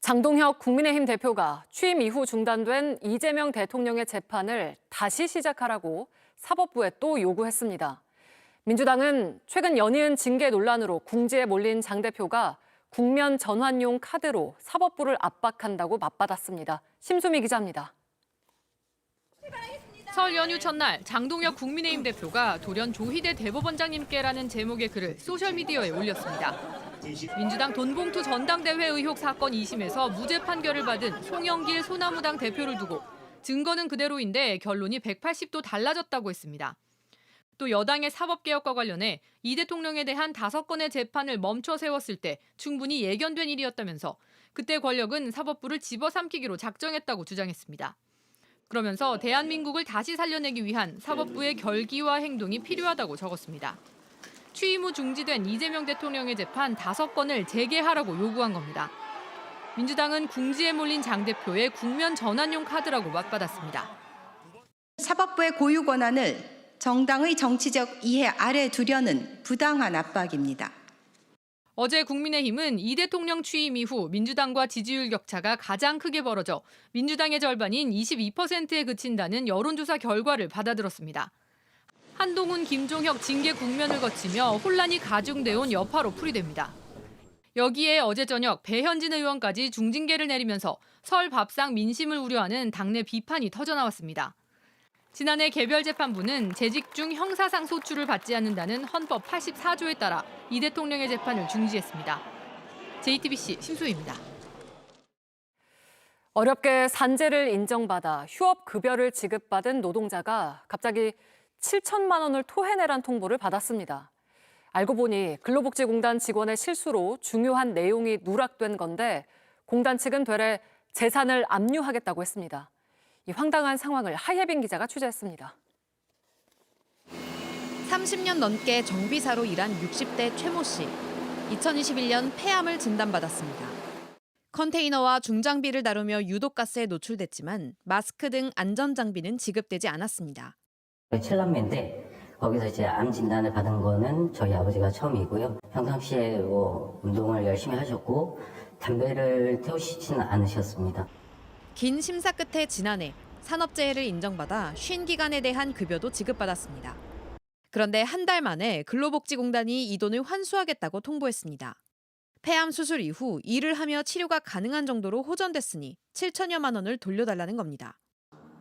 장동혁 국민의힘 대표가 취임 이후 중단된 이재명 대통령의 재판을 다시 시작하라고 사법부에 또 요구했습니다. 민주당은 최근 연이은 징계 논란으로 궁지에 몰린 장 대표가 국면 전환용 카드로 사법부를 압박한다고 맞받았습니다. 심수미 기자입니다. 설 연휴 첫날 장동혁 국민의힘 대표가 돌연 조희대 대법원장님께라는 제목의 글을 소셜미디어에 올렸습니다. 민주당 돈봉투 전당대회 의혹 사건 2심에서 무죄 판결을 받은 송영길 소나무당 대표를 두고 증거는 그대로인데 결론이 180도 달라졌다고 했습니다. 또 여당의 사법개혁과 관련해 이 대통령에 대한 5건의 재판을 멈춰 세웠을 때 충분히 예견된 일이었다면서 그때 권력은 사법부를 집어삼키기로 작정했다고 주장했습니다. 그러면서 대한민국을 다시 살려내기 위한 사법부의 결기와 행동이 필요하다고 적었습니다. 취임 후 중지된 이재명 대통령의 재판 5건을 재개하라고 요구한 겁니다. 민주당은 궁지에 몰린 장 대표의 국면 전환용 카드라고 맞받았습니다. 사법부의 고유 권한을 정당의 정치적 이해 아래 두려는 부당한 압박입니다. 어제 국민의힘은 이 대통령 취임 이후 민주당과 지지율 격차가 가장 크게 벌어져 민주당의 절반인 22%에 그친다는 여론조사 결과를 받아들었습니다. 한동훈, 김종혁 징계 국면을 거치며 혼란이 가중돼 온 여파로 풀이됩니다. 여기에 어제 저녁 배현진 의원까지 중징계를 내리면서 설 밥상 민심을 우려하는 당내 비판이 터져나왔습니다. 지난해 개별재판부는 재직 중 형사상소추를 받지 않는다는 헌법 84조에 따라 이 대통령의 재판을 중지했습니다. JTBC 심수희입니다. 어렵게 산재를 인정받아 휴업급여를 지급받은 노동자가 갑자기 7천만 원을 토해내란 통보를 받았습니다. 알고 보니 근로복지공단 직원의 실수로 중요한 내용이 누락된 건데 공단 측은 되레 재산을 압류하겠다고 했습니다. 이 황당한 상황을 하예빈 기자가 취재했습니다. 30년 넘게 정비사로 일한 60대 최모 씨. 2021년 폐암을 진단받았습니다. 컨테이너와 중장비를 다루며 유독가스에 노출됐지만 마스크 등 안전장비는 지급되지 않았습니다. 7남매인데 거기서 이제 암 진단을 받은 거는 저희 아버지가 처음이고요. 평상시에 운동을 열심히 하셨고 담배를 태우시지는 않으셨습니다. 긴 심사 끝에 지난해 산업재해를 인정받아 쉰 기간에 대한 급여도 지급받았습니다. 그런데 한 달 만에 근로복지공단이 이 돈을 환수하겠다고 통보했습니다. 폐암 수술 이후 일을 하며 치료가 가능한 정도로 호전됐으니 7천여만 원을 돌려달라는 겁니다.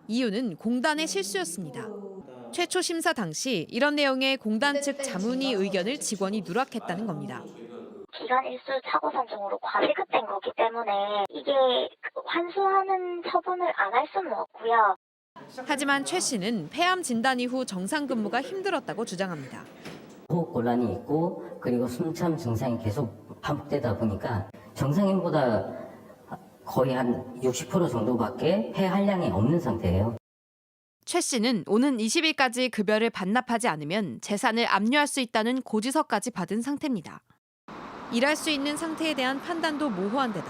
이유는 공단의 실수였습니다. 최초 심사 당시 이런 내용의 공단 측 자문위 의견을 직원이 누락했다는 겁니다. 기간 일수 사고 산정으로 과세급된 거기 때문에 이게 환수하는 처분을 안 할 수는 없고요. 하지만 최 씨는 폐암 진단 이후 정상 근무가 힘들었다고 주장합니다. 호흡 곤란이 있고 그리고 숨참 증상이 계속 반복되다 보니까 정상인보다 거의 한 60% 정도밖에 폐 한량이 없는 상태예요. 최 씨는 오는 20일까지 급여를 반납하지 않으면 재산을 압류할 수 있다는 고지서까지 받은 상태입니다. 일할 수 있는 상태에 대한 판단도 모호한 데다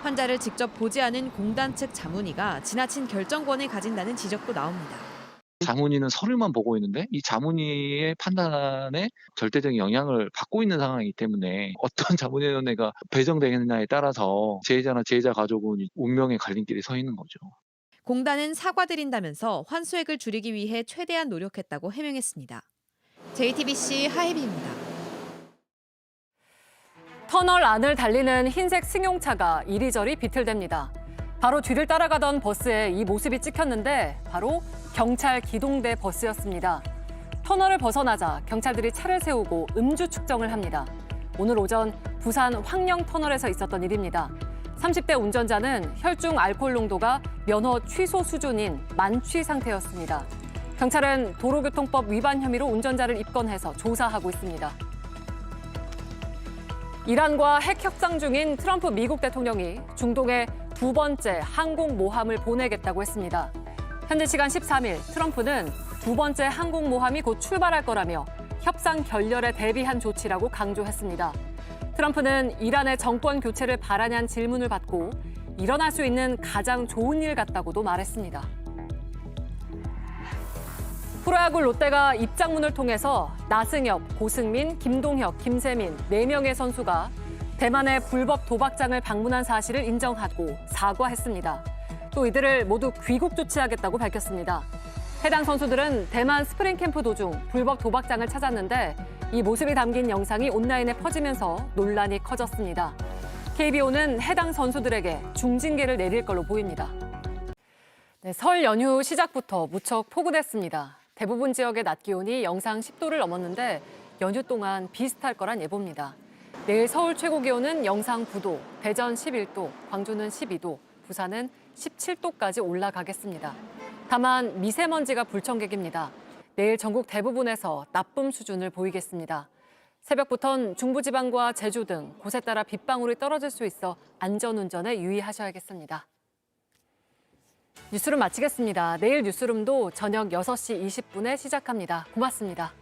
환자를 직접 보지 않은 공단 측 자문위가 지나친 결정권을 가진다는 지적도 나옵니다. 자문위는 서류만 보고 있는데 이 자문위의 판단에 절대적인 영향을 받고 있는 상황이기 때문에 어떤 자문위원회가 배정되느냐에 따라서 재해자나 재해자 가족은 운명의 갈림길에 서 있는 거죠. 공단은 사과드린다면서 환수액을 줄이기 위해 최대한 노력했다고 해명했습니다. JTBC 하예빈입니다. 터널 안을 달리는 흰색 승용차가 이리저리 비틀댑니다. 바로 뒤를 따라가던 버스에 이 모습이 찍혔는데 바로 경찰 기동대 버스였습니다. 터널을 벗어나자 경찰들이 차를 세우고 음주 측정을 합니다. 오늘 오전 부산 황령터널에서 있었던 일입니다. 30대 운전자는 혈중 알코올 농도가 면허 취소 수준인 만취 상태였습니다. 경찰은 도로교통법 위반 혐의로 운전자를 입건해서 조사하고 있습니다. 이란과 핵 협상 중인 트럼프 미국 대통령이 중동에 2번째 항공모함을 보내겠다고 했습니다. 현지 시간 13일 트럼프는 2번째 항공모함이 곧 출발할 거라며 협상 결렬에 대비한 조치라고 강조했습니다. 트럼프는 이란의 정권 교체를 바라냐는 질문을 받고 일어날 수 있는 가장 좋은 일 같다고도 말했습니다. 프로야구 롯데가 입장문을 통해서 나승엽, 고승민, 김동혁, 김세민 4명의 선수가 대만의 불법 도박장을 방문한 사실을 인정하고 사과했습니다. 또 이들을 모두 귀국 조치하겠다고 밝혔습니다. 해당 선수들은 대만 스프링 캠프 도중 불법 도박장을 찾았는데 이 모습이 담긴 영상이 온라인에 퍼지면서 논란이 커졌습니다. KBO는 해당 선수들에게 중징계를 내릴 걸로 보입니다. 네, 설 연휴 시작부터 무척 포근했습니다. 대부분 지역의 낮 기온이 영상 10도를 넘었는데 연휴 동안 비슷할 거란 예보입니다. 내일 서울 최고 기온은 영상 9도, 대전 11도, 광주는 12도, 부산은 17도까지 올라가겠습니다. 다만 미세먼지가 불청객입니다. 내일 전국 대부분에서 나쁨 수준을 보이겠습니다. 새벽부터는 중부지방과 제주 등 곳에 따라 빗방울이 떨어질 수 있어 안전운전에 유의하셔야겠습니다. 뉴스룸 마치겠습니다. 내일 뉴스룸도 저녁 6시 20분에 시작합니다. 고맙습니다.